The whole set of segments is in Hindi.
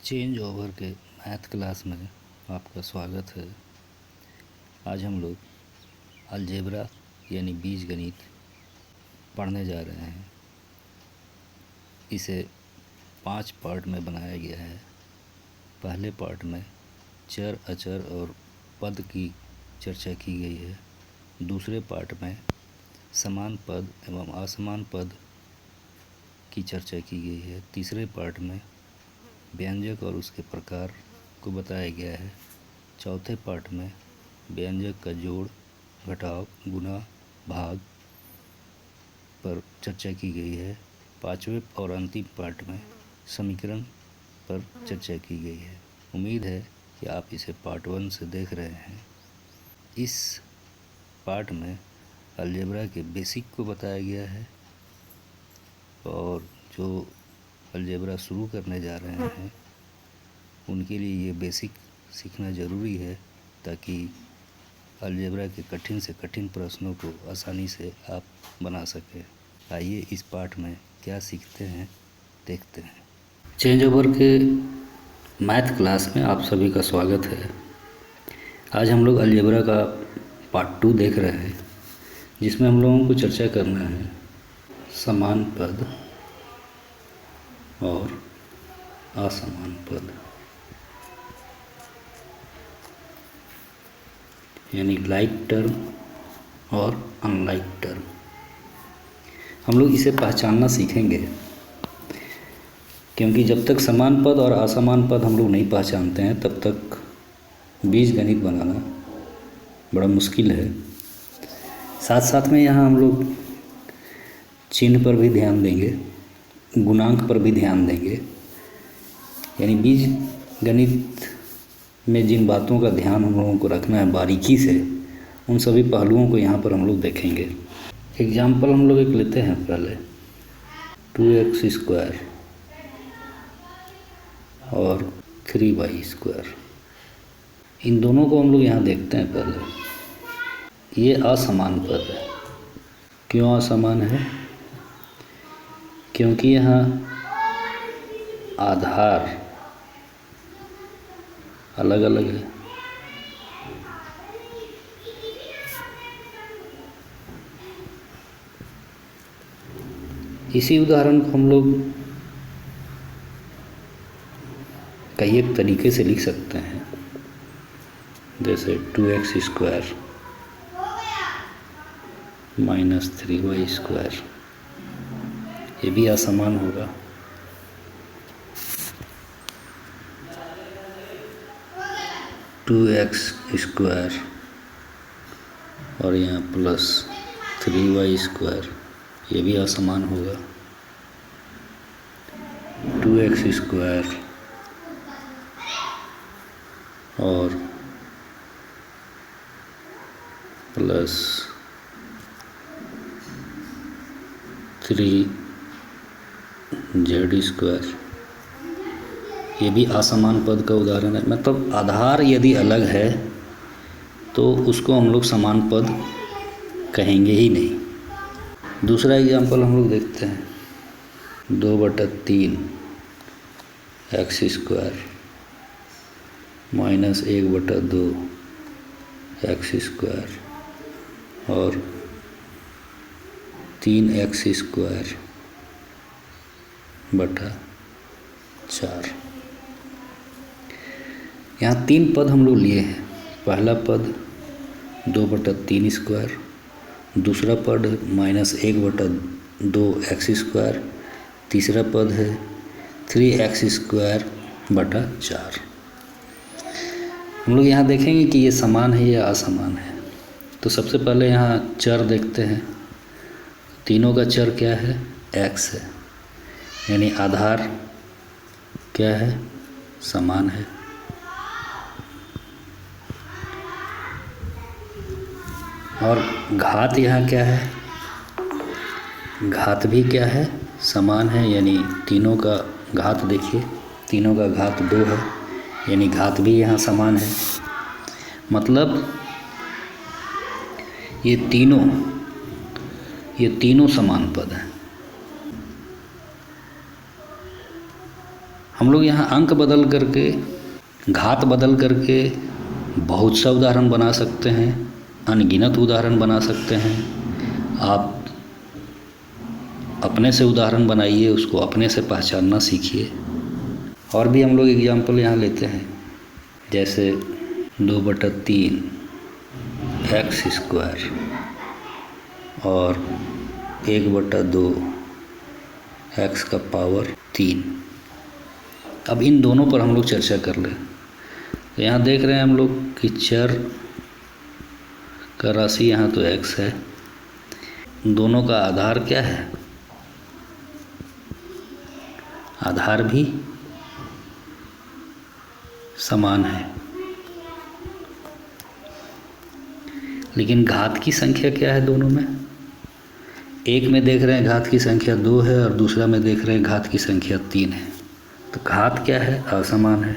चेंज ओवर के मैथ क्लास में आपका स्वागत है। आज हम लोग अलजेब्रा यानी बीजगणित पढ़ने जा रहे हैं। इसे 5 पार्ट में बनाया गया है। पहले पार्ट में चर, अचर और पद की चर्चा की गई है। दूसरे पार्ट में समान पद एवं असमान पद की चर्चा की गई है। तीसरे पार्ट में व्यंजक और उसके प्रकार को बताया गया है। चौथे पार्ट में व्यंजक का जोड़, घटाव, गुणा, भाग पर चर्चा की गई है। पांचवें और अंतिम पार्ट में समीकरण पर चर्चा की गई है। उम्मीद है कि आप इसे पार्ट 1 से देख रहे हैं। इस पार्ट में अलजेब्रा के बेसिक को बताया गया है और जो अलजेब्रा शुरू करने जा रहे हैं उनके लिए ये बेसिक सीखना ज़रूरी है ताकि अलजेब्रा के कठिन से कठिन प्रश्नों को आसानी से आप बना सकें। आइए इस पाठ में क्या सीखते हैं देखते हैं। चेंज ओवर के मैथ क्लास में आप सभी का स्वागत है। आज हम लोग अलजेब्रा का पार्ट 2 देख रहे हैं जिसमें हम लोगों को चर्चा करना है समान पद और असमान पद यानी लाइक टर्म और अनलाइक टर्म। हम लोग इसे पहचानना सीखेंगे क्योंकि जब तक समान पद और असमान पद हम लोग नहीं पहचानते हैं तब तक बीजगणित बनाना बड़ा मुश्किल है। साथ साथ में यहाँ हम लोग चिन्ह पर भी ध्यान देंगे, गुणांक पर भी ध्यान देंगे। यानी बीजगणित में जिन बातों का ध्यान हम लोगों को रखना है बारीकी से, उन सभी पहलुओं को यहाँ पर हम लोग देखेंगे। एग्जाम्पल हम लोग एक लेते हैं पहले 2x² और 3y²। इन दोनों को हम लोग यहाँ देखते हैं। पहले ये असमान पद है। क्यों असमान है? क्योंकि यहाँ आधार अलग अलग है। इसी उदाहरण को हम लोग कई एक तरीके से लिख सकते हैं, जैसे 2x² माइनस 3y²। ये भी असमान होगा। टू x² और यहाँ प्लस 3y², ये भी असमान होगा। 2x² और प्लस 3z², ये भी असमान पद का उदाहरण है। मतलब आधार यदि अलग है तो उसको हम लोग समान पद कहेंगे ही नहीं। दूसरा एग्जाम्पल हम लोग देखते हैं 2/3 x² माइनस 1/2 x² और 3x²/4। यहाँ 3 पद हम लोग लिए हैं। पहला पद 2/3², दूसरा पद माइनस 1/2 x², तीसरा पद है 3x²/4। हम लोग यहाँ देखेंगे कि ये समान है या असमान है। तो सबसे पहले यहाँ चर देखते हैं। तीनों का चर क्या है? x है, यानी आधार क्या है? समान है। और घात यहाँ क्या है? घात भी क्या है? समान है। यानी तीनों का घात देखिए, तीनों का घात 2 है, यानी घात भी यहाँ समान है। मतलब ये तीनों समान पद हैं। हम लोग यहाँ अंक बदल करके, घात बदल करके बहुत सा उदाहरण बना सकते हैं, अनगिनत उदाहरण बना सकते हैं। आप अपने से उदाहरण बनाइए, उसको अपने से पहचानना सीखिए। और भी हम लोग एग्जाम्पल यहाँ लेते हैं, जैसे 2/3 एक्स स्क्वायर और 1/2 एक्स का पावर 3। अब इन दोनों पर हम लोग चर्चा कर लें। तो यहाँ देख रहे हैं हम लोग कि चर का राशि यहाँ तो एक्स है, दोनों का आधार क्या है, आधार भी समान है, लेकिन घात की संख्या क्या है दोनों में। एक में देख रहे हैं घात की संख्या 2 है और दूसरा में देख रहे हैं घात की संख्या 3 है। तो घात क्या है, असमान है,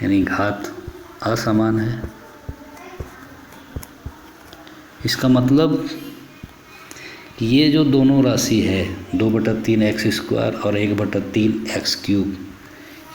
यानी घात असमान है। इसका मतलब ये जो दोनों राशि है 2/3 एक्स स्क्वायर और 1/3 एक्स क्यूब,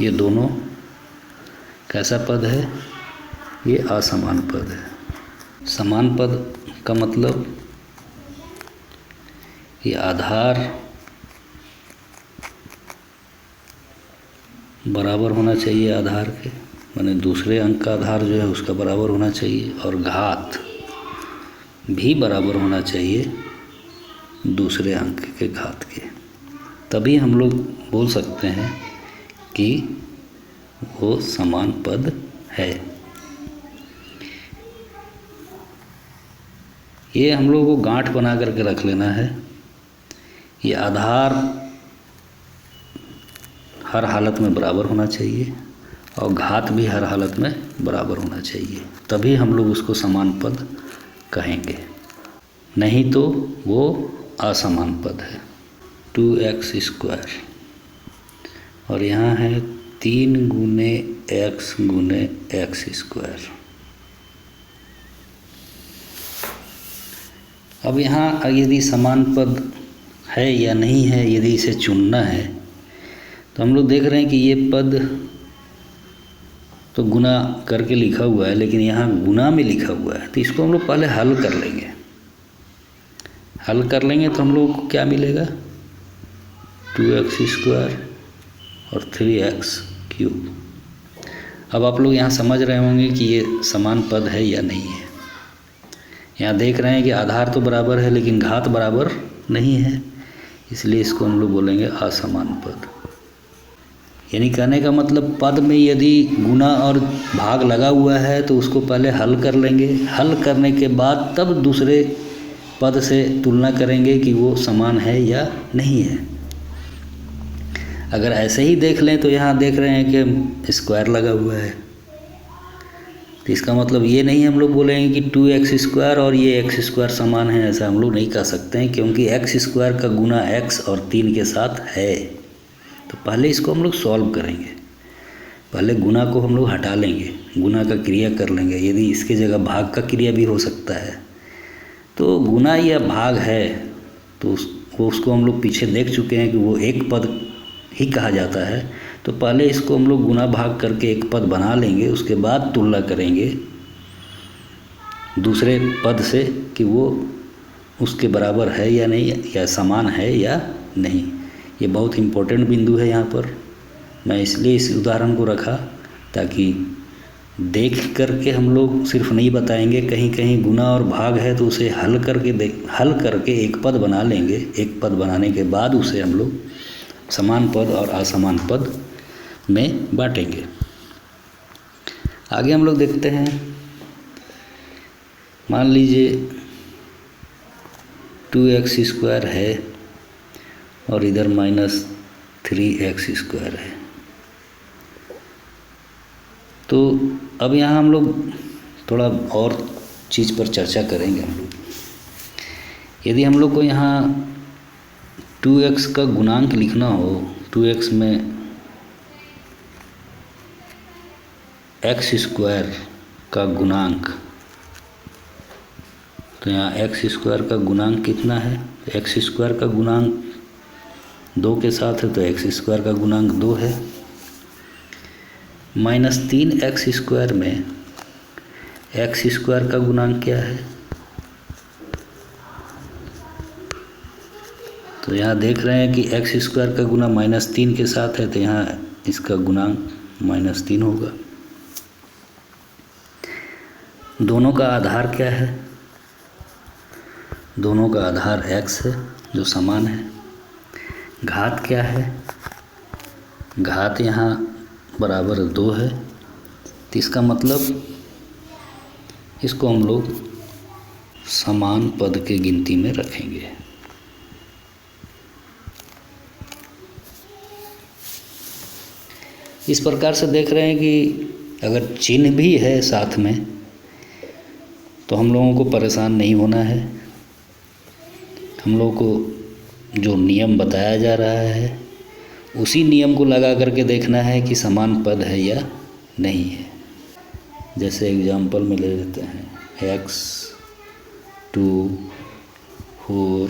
ये दोनों कैसा पद है, ये असमान पद है। समान पद का मतलब ये आधार बराबर होना चाहिए आधार के, माने दूसरे अंक का आधार जो है उसका बराबर होना चाहिए, और घात भी बराबर होना चाहिए दूसरे अंक के घात के। तभी हम लोग बोल सकते हैं कि वो समान पद है। ये हम लोग को गांठ बना करके रख लेना है। ये आधार हर हालत में बराबर होना चाहिए और घात भी हर हालत में बराबर होना चाहिए, तभी हम लोग उसको समान पद कहेंगे, नहीं तो वो असमान पद है। 2x स्क्वायर और यहाँ है 3 गुने x स्क्वायर। अब यहाँ यदि समान पद है या नहीं है, यदि इसे चुनना है, तो हम लोग देख रहे हैं कि ये पद तो गुना करके लिखा हुआ है, लेकिन यहाँ गुना में लिखा हुआ है, तो इसको हम लोग पहले हल कर लेंगे। हल कर लेंगे तो हम लोग को क्या मिलेगा, 2x स्क्वायर और 3x क्यूब। अब आप लोग यहाँ समझ रहे होंगे कि ये समान पद है या नहीं है। यहाँ देख रहे हैं कि आधार तो बराबर है लेकिन घात बराबर नहीं है, इसलिए इसको हम लोग बोलेंगे असमान पद। यानी कहने का मतलब पद में यदि गुना और भाग लगा हुआ है तो उसको पहले हल कर लेंगे, हल करने के बाद तब दूसरे पद से तुलना करेंगे कि वो समान है या नहीं है। अगर ऐसे ही देख लें तो यहाँ देख रहे हैं कि स्क्वायर लगा हुआ है, तो इसका मतलब ये नहीं हम लोग बोलेंगे कि 2x स्क्वायर और ये x स्क्वायर समान है, ऐसा हम लोग नहीं कह सकते हैं, क्योंकि x स्क्वायर का गुना x और 3 के साथ है। तो पहले इसको हम लोग सॉल्व करेंगे, पहले गुना को हम लोग हटा लेंगे, गुना का क्रिया कर लेंगे। यदि इसके जगह भाग का क्रिया भी हो सकता है, तो गुना या भाग है तो उसको हम लोग पीछे देख चुके हैं कि वो एक पद ही कहा जाता है। तो पहले इसको हम लोग गुना भाग करके एक पद बना लेंगे, उसके बाद तुलना करेंगे दूसरे पद से कि वो उसके बराबर है या नहीं, या समान है या नहीं। ये बहुत इम्पोर्टेंट बिंदु है यहाँ पर। मैं इसलिए इस उदाहरण को रखा ताकि देख करके हम लोग सिर्फ नहीं बताएंगे, कहीं कहीं गुना और भाग है तो उसे हल करके एक पद बना लेंगे। एक पद बनाने के बाद उसे हम लोग समान पद और असमान पद में बांटेंगे। आगे हम लोग देखते हैं, मान लीजिए 2x स्क्वायर है और इधर -3x स्क्वायर है। तो अब यहाँ हम लोग थोड़ा और चीज़ पर चर्चा करेंगे। हम लोग यदि हम लोग को यहाँ 2x का गुणांक लिखना हो, 2x में x स्क्वायर का गुणांक, तो यहाँ x स्क्वायर का गुणांक कितना है, x स्क्वायर का गुणांक 2 के साथ है तो एक्स स्क्वायर का गुणांक 2 है। -3x² में एक्स स्क्वायर का गुणांक क्या है? तो यहाँ देख रहे हैं कि एक्स स्क्वायर का गुना -3 के साथ है, तो यहाँ इसका गुणांक -3 होगा। दोनों का आधार क्या है? दोनों का आधार x है जो समान है। घात क्या है? घात यहाँ बराबर 2 है, तो इसका मतलब इसको हम लोग समान पद के गिनती में रखेंगे। इस प्रकार से देख रहे हैं कि अगर चिन्ह भी है साथ में तो हम लोगों को परेशान नहीं होना है। हम लोगों को जो नियम बताया जा रहा है उसी नियम को लगा करके देखना है कि समान पद है या नहीं है। जैसे एग्जाम्पल में ले लेते हैं x2 4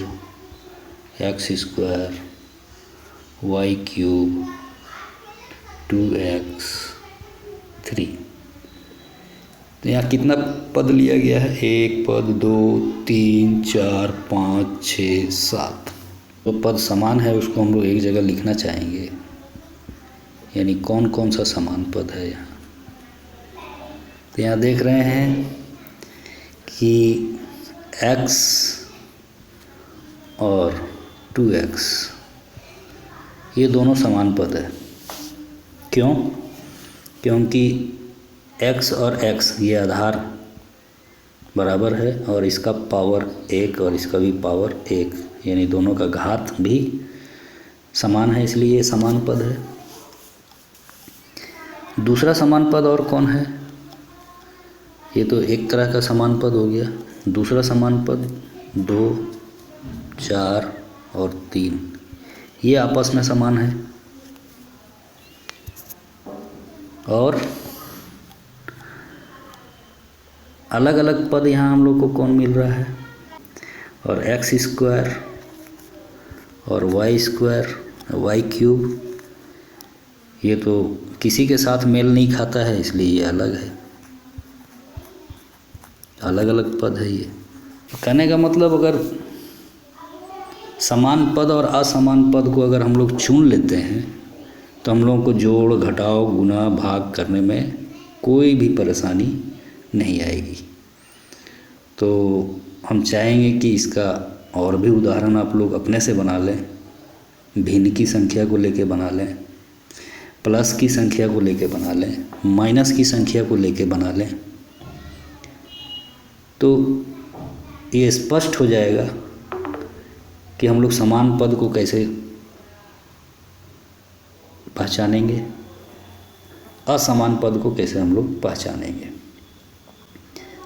x² y³ 2x3। तो यहाँ कितना पद लिया गया है? 1 पद, 2, 3, 4, 5, 6, 7। तो पद समान है उसको हम लोग एक जगह लिखना चाहेंगे, यानी कौन कौन सा समान पद है यहाँ। तो यहाँ देख रहे हैं कि x और 2x ये दोनों समान पद है। क्यों? क्योंकि x और x ये आधार बराबर है और इसका पावर 1 और इसका भी पावर 1, यानी दोनों का घात भी समान है, इसलिए ये समान पद है। दूसरा समान पद और कौन है? ये तो एक तरह का समान पद हो गया। दूसरा समान पद 2, 4 और 3 ये आपस में समान है। और अलग अलग पद यहाँ हम लोग को कौन मिल रहा है? और x² और y² y³ ये तो किसी के साथ मेल नहीं खाता है, इसलिए ये अलग है, अलग अलग पद है ये। कहने का मतलब अगर समान पद और असमान पद को अगर हम लोग चुन लेते हैं तो हम लोगों को जोड़, घटाव, गुना, भाग करने में कोई भी परेशानी नहीं आएगी। तो हम चाहेंगे कि इसका और भी उदाहरण आप लोग अपने से बना लें। भिन्न की संख्या को लेके बना लें, प्लस की संख्या को लेके बना लें, माइनस की संख्या को लेके बना लें, तो ये स्पष्ट हो जाएगा कि हम लोग समान पद को कैसे पहचानेंगे, असमान पद को कैसे हम लोग पहचानेंगे।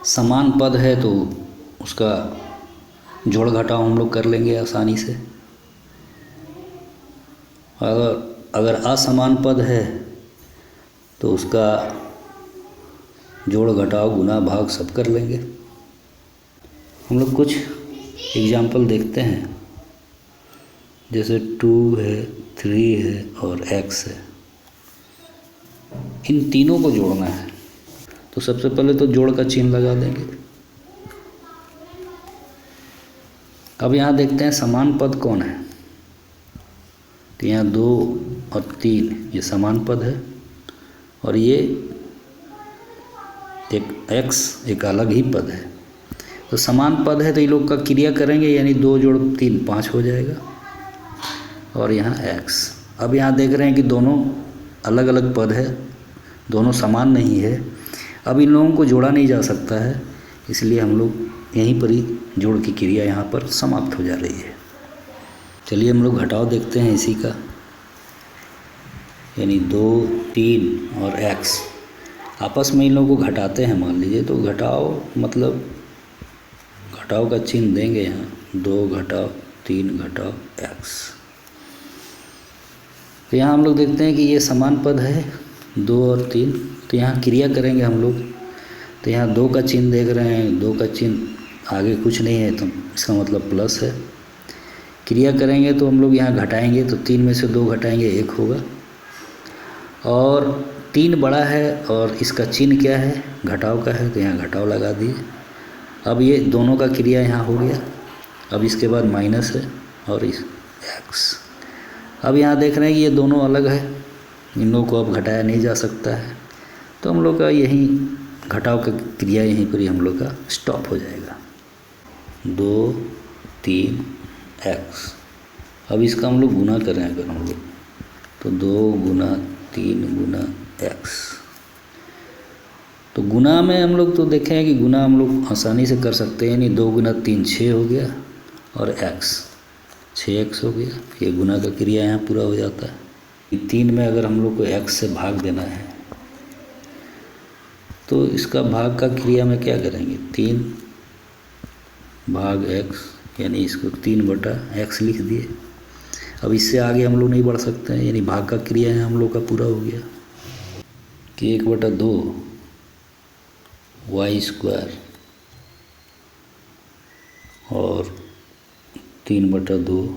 समान पद है तो उसका जोड़ घटाव हम लोग कर लेंगे आसानी से। अगर असमान पद है तो उसका जोड़ घटाव, गुना, भाग सब कर लेंगे। हम लोग कुछ एग्जाम्पल देखते हैं, जैसे 2 है, 3 है और x है। इन तीनों को जोड़ना है तो सबसे पहले तो जोड़ का चिन्ह लगा देंगे। अब यहाँ देखते हैं समान पद कौन है। तो यहाँ 2 और 3 ये समान पद है और ये एक x एक अलग ही पद है। तो समान पद है तो ये लोग का क्रिया करेंगे, यानी 2 जोड़ 3 5 हो जाएगा और यहाँ x। अब यहाँ देख रहे हैं कि दोनों अलग अलग पद है, दोनों समान नहीं है। अब इन लोगों को जोड़ा नहीं जा सकता है, इसलिए हम लोग यहीं पर ही जोड़ की क्रिया यहाँ पर समाप्त हो जा रही है। चलिए हम लोग घटाव देखते हैं इसी का, यानी 2, 3 और x आपस में इन लोगों को घटाते हैं मान लीजिए। तो घटाव मतलब घटाव का चिन्ह देंगे यहाँ, 2 घटाव 3 घटाव x। तो यहाँ हम लोग देखते हैं कि ये समान पद है 2 और 3, तो यहाँ क्रिया करेंगे हम लोग। तो यहाँ 2 का चिन्ह देख रहे हैं, 2 का चिन्ह आगे कुछ नहीं है तो इसका मतलब प्लस है। क्रिया करेंगे तो हम लोग यहाँ घटाएंगे तो 3 में से 2 घटाएंगे 1 होगा, और 3 बड़ा है और इसका चिन्ह क्या है, घटाव का है, तो यहाँ घटाव लगा दिए। अब ये दोनों का क्रिया यहाँ हो गया। अब इसके बाद माइनस है और इस x। अब यहाँ देख रहे हैं कि ये दोनों अलग है, इन लोगों को अब घटाया नहीं जा सकता है, तो हम लोग का यही घटाव का क्रिया यहीं पर ही हम लोग का स्टॉप हो जाएगा। 2 3 x। अब इसका हम लोग गुना करें अगर हम लोग, तो 2 गुना 3 गुना x। तो गुना में हम लोग तो देखें कि गुना हम लोग आसानी से कर सकते हैं, यानी 2 गुना 3 6 हो गया और x 6x हो गया। ये गुना का क्रिया यहाँ पूरा हो जाता है। 3 में अगर हम लोग को x से भाग देना है तो इसका भाग का क्रिया में क्या करेंगे, 3 भाग x, यानी इसको 3 बटा x लिख दिए। अब इससे आगे हम लोग नहीं बढ़ सकते हैं, यानी भाग का क्रिया है हम लोग का पूरा हो गया कि 1/2 y² और 3/2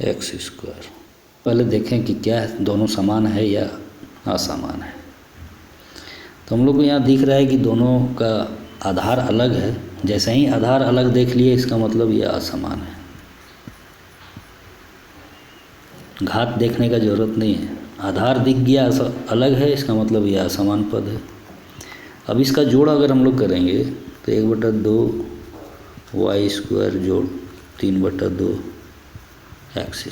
x²। पहले देखें कि क्या दोनों समान है या असमान है। तो हम लोग को यहाँ दिख रहा है कि दोनों का आधार अलग है। जैसे ही आधार अलग देख लिए इसका मतलब ये असमान है। घात देखने का ज़रूरत नहीं है, आधार दिख गया अलग है, इसका मतलब ये असमान पद है। अब इसका जोड़ अगर हम लोग करेंगे तो 1/2 y² जोड़ 3/2 x²।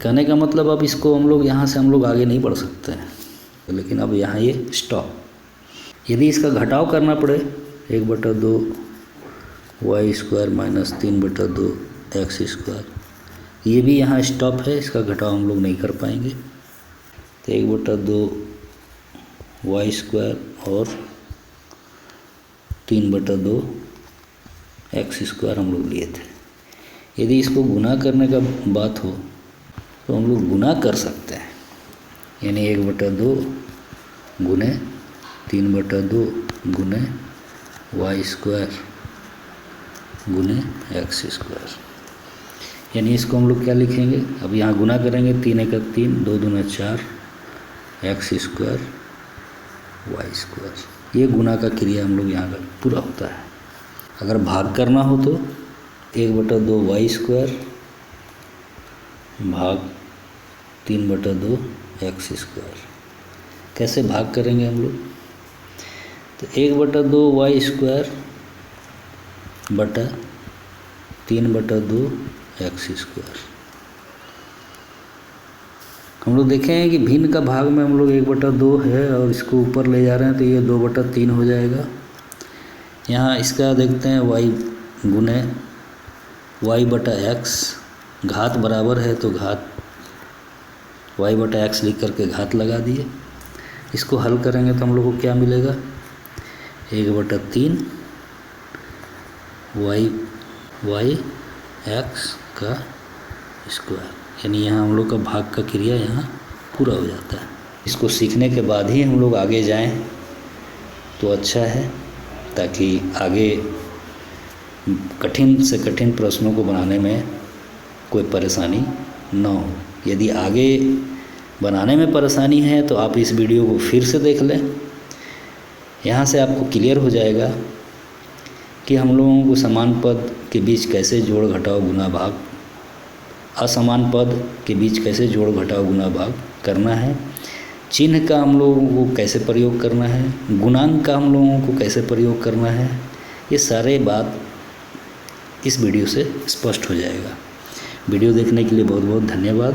कहने का मतलब अब इसको हम लोग यहाँ से हम लोग आगे नहीं बढ़ सकते हैं, लेकिन अब यहाँ ये स्टॉप। यदि इसका घटाव करना पड़े 1/2 y² माइनस 3/2 x², ये भी यहाँ स्टॉप है, इसका घटाव हम लोग नहीं कर पाएंगे। तो 1/2 y² और 3/2 x² हम लोग लिए थे। यदि इसको गुना करने का बात हो तो हम लोग गुना कर सकते हैं, यानी 1/2 गुने 3/2 गुने y² गुने x², यानी इसको हम लोग क्या लिखेंगे, अब यहाँ गुना करेंगे 3 × 3 2 दूना 4 x² y²। ये गुना का क्रिया हम लोग यहाँ का पूरा होता है। अगर भाग करना हो तो 1/2 y² भाग 3/2 x²। कैसे भाग करेंगे हम लोग, तो 1/2 y² बटा 3/2 x²। हम लोग देखें कि भिन्न का भाग में हम लोग 1/2 है और इसको ऊपर ले जा रहे हैं तो ये 2/3 हो जाएगा। यहाँ इसका देखते हैं y गुने y/x, घात बराबर है तो घात y/x लिख करके घात लगा दिए। इसको हल करेंगे तो हम लोग को क्या मिलेगा, 1/3 y/x का स्क्वायर, यानी यहाँ हम लोग का भाग का क्रिया यहाँ पूरा हो जाता है। इसको सीखने के बाद ही हम लोग आगे जाएं तो अच्छा है, ताकि आगे कठिन से कठिन प्रश्नों को बनाने में कोई परेशानी न हो। यदि आगे बनाने में परेशानी है तो आप इस वीडियो को फिर से देख लें, यहाँ से आपको क्लियर हो जाएगा कि हम लोगों को समान पद के बीच कैसे जोड़ घटाव गुना भाग, असमान पद के बीच कैसे जोड़ घटाव गुना भाग करना है, चिन्ह का हम लोगों को कैसे प्रयोग करना है, गुणांक का हम लोगों को कैसे प्रयोग करना है, ये सारे बात इस वीडियो से स्पष्ट हो जाएगा। वीडियो देखने के लिए बहुत बहुत धन्यवाद।